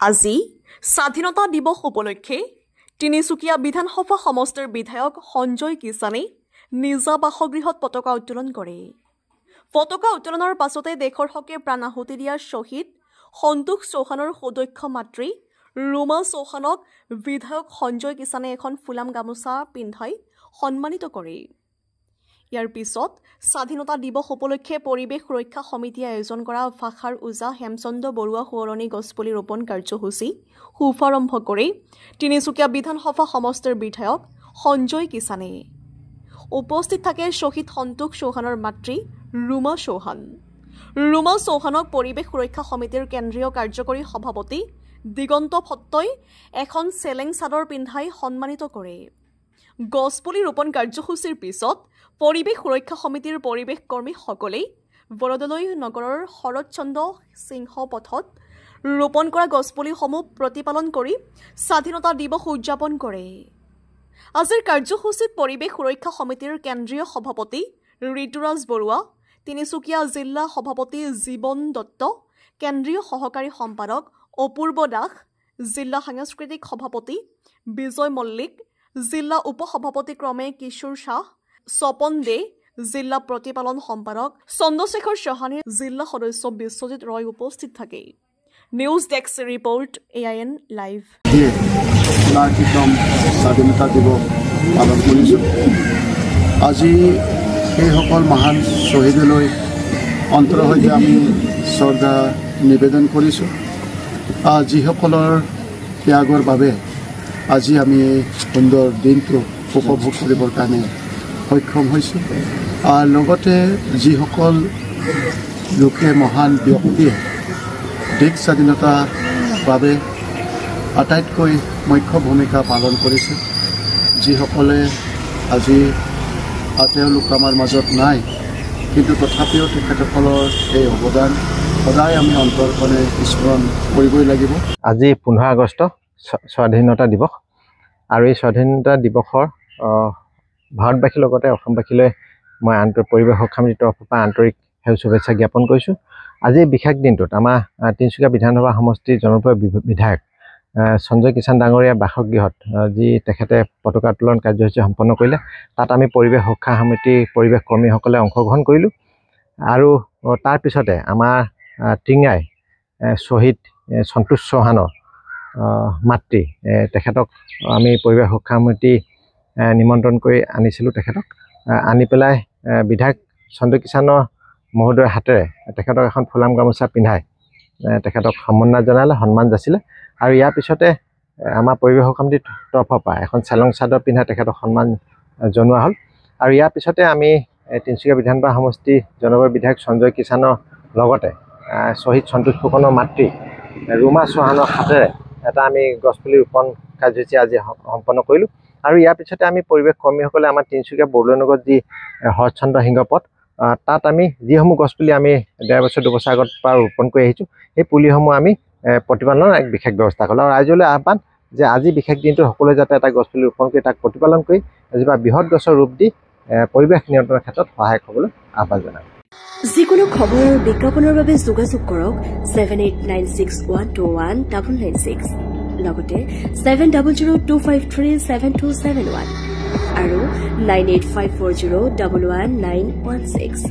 আজি স্বাধীনতা দিৱস উপলক্ষে তিনিচুকীয়া বিধানসভা সমষ্টিৰ বিধায়ক সঞ্জয় কিষাণে নিজা বাসগৃহত পতাকা উত্তোলন কৰে। পতাকা উত্তোলনৰ পাছতে দেশৰ হকে প্ৰাণ আহুতি দিয়া শ্বহীদ সন্তোষ চৌহানৰ সুদক্ষ মাতৃ ৰুমা চৌহানক বিধায়ক সঞ্জয় কিষাণে এখন ফুলাম গামোচা পিন্ধাই সন্মানিত কৰে। ইয়াৰ পিছত স্বাধীনতা দিৱস উপলক্ষে পৰিৱেশ সুৰক্ষা সমিতিয়ে আয়োজন কৰা ভাষাৰ ওজা হেমচন্দ্ৰ বৰুৱা সোঁৱৰণী গছপুলি ৰোপণ কাৰ্যসূচী শুভাৰম্ভ কৰে তিনিচুকীয়া বিধানসভা সমষ্টিৰ বিধায়ক সঞ্জয় কিষাণে। উপস্থিত থাকে শ্বহীদ সন্তোষ চৌহানৰ মাতৃ ৰুমা চৌহান। ৰুমা চৌহানক পৰিৱেশ সুৰক্ষা সমিতিৰ কেন্দ্ৰীয় কাৰ্যকৰী সভাপতি দিগন্ত ভট্টই এখন চেলেং চাদৰ পিন্ধাই সন্মানিত কৰে। গছপুলি ৰোপণ কাৰ্যসূচীৰ পিছত পৰিৱেশ সুৰক্ষা সমিতিৰ পৰিৱেশ কৰ্মীসকলে বৰদলৈ নগৰৰ শৰৎচন্দ্ৰ সিংহ পথত ৰোপণ কৰা গছপুলিসমূহ প্ৰতিপালন কৰি স্বাধীনতা দিৱস উদযাপন কৰে। আজিৰ কাৰ্যসূচীত পৰিৱেশ সুৰক্ষা সমিতিৰ কেন্দ্ৰীয় সভাপতি ঋতুৰাজ বৰুৱা, তিনিচুকীয়া জিলা সভাপতি জীৱন দত্ত, কেন্দ্ৰীয় সহকাৰী সম্পাদক অপূৰ্ব দাস, জিলা সাংস্কৃতিক সভাপতি বিজয় মল্লিক, জিলা উপসভাপতি ক্ৰমে কিশোৰ শাহ, স্বপন দে, জিলা প্ৰতিপালন সম্পাদক চন্দ্ৰশেখৰ চৌহানে, জিলা সদস্য বিশ্বজিৎ ৰয় উপস্থিত থাকে। News desk report AIN live. স্বাধীনতা দিৱস পালন কৰিছোঁ। আজি সেইসকল মহান শ্বহীদলৈ অন্তৰৰ সৈতে আমি শ্ৰদ্ধা নিবেদন কৰিছোঁ। যিসকলৰ ত্যাগৰ বাবে আজি আমি এই সুন্দৰ দিনটো উপভোগ কৰিবৰ কাৰণে সক্ষম হৈছোঁ। লগতে যিসকল লোকে মহান ব্যক্তিয়ে দেশ স্বাধীনতাৰ বাবে আটাইতকৈ মুখ্য ভূমিকা পালন কৰিছে, যিসকলে আজি তেওঁলোক আমাৰ মাজত নাই, কিন্তু তথাপিও তেখেতসকলৰ এই অৱদান সদায় আমি অন্তৰখনে স্মৰণ কৰিবই লাগিব। আজি 15 আগষ্ট স্বাধীনতা দিৱস, আৰু এই স্বাধীনতা দিৱসৰ ভাৰতবাসীৰ লগতে অসমবাসীলৈ মই পৰিৱেশ সমিতিৰ তৰফৰ পৰা আন্তৰিক শুভেচ্ছা জ্ঞাপন কৰিছোঁ। আজি এই বিশেষ দিনটোত আমাৰ তিনিচুকীয়া বিধানসভা সমষ্টিৰ জনপ্ৰিয় বিধায়ক সঞ্জয় কিষাণ ডাঙৰীয়া বাসগৃহত যি তেখেতে পতাকা উত্তোলন কাৰ্যসূচী সম্পন্ন কৰিলে, তাত আমি পৰিৱেশ সুৰক্ষা সমিতিৰ পৰিৱেশ কৰ্মীসকলে অংশগ্ৰহণ কৰিলোঁ। আৰু তাৰ পিছতে আমাৰ টিঙাই শ্বহীদ সন্তোষ চৌহানৰ মাতৃ তেখেতক আমি পৰিৱেশ সুৰক্ষা সমিতি নিমন্ত্ৰণ কৰি আনিছিলোঁ। তেখেতক আনি পেলাই বিধায়ক সঞ্জয় কিষাণৰ মহোদয়ৰ হাতেৰে তেখেতক এখন ফুলাম গামোচা পিন্ধাই তেখেতক সম্বৰ্ধনা জনালে, সন্মান যাচিলে। আৰু ইয়াৰ পিছতে আমাৰ পৰিৱেশ সমিতিৰ তৰফৰ পৰা এখন চেলং চাদৰ পিন্ধাই তেখেতক সন্মান জনোৱা হ'ল। আৰু ইয়াৰ পিছতে আমি তিনিচুকীয়া বিধানসভা সমষ্টিৰ জনপ্ৰিয় বিধায়ক সঞ্জয় কিষাণৰ লগতে শ্বহীদ সন্তোষ চৌহানৰ মাতৃ ৰুমা চৌহানৰ হাতেৰে এটা আমি গছপুলি ৰোপণ কাৰ্যসূচী আজি সম্পন্ন কৰিলোঁ। আৰু ইয়াৰ পিছতে আমি পৰিৱেশ কৰ্মীসকলে আমাৰ তিনিচুকীয়া বৰদলৈ নগৰত যি শৰৎচন্দ্ৰ সিংহ পথ, তাত আমি যিসমূহ গছপুলি আমি 1.5 বছৰ 2 বছৰ আগত পৰা ৰোপণ কৰি আহিছোঁ, সেই পুলিসমূহ আমি প্ৰতিপালনৰ এক বিশেষ ব্যৱস্থা কৰিলোঁ। আৰু ৰাইজলৈ আহ্বান যে আজি বিশেষ দিনটো সকলোৱে যাতে এটা গছপুলি ৰোপণ কৰি তাক প্ৰতিপালন কৰি এজোপা বৃহৎ গছৰ ৰূপ দি পৰিৱেশ নিয়ন্ত্ৰণৰ ক্ষেত্ৰত সহায়ক হ'বলৈ আহ্বান জনায়। যিকোনো খবৰ আৰু বিজ্ঞাপনৰ বাবে যোগাযোগ কৰক 7896121996, লগতে 7002537271 আৰু 9854011916।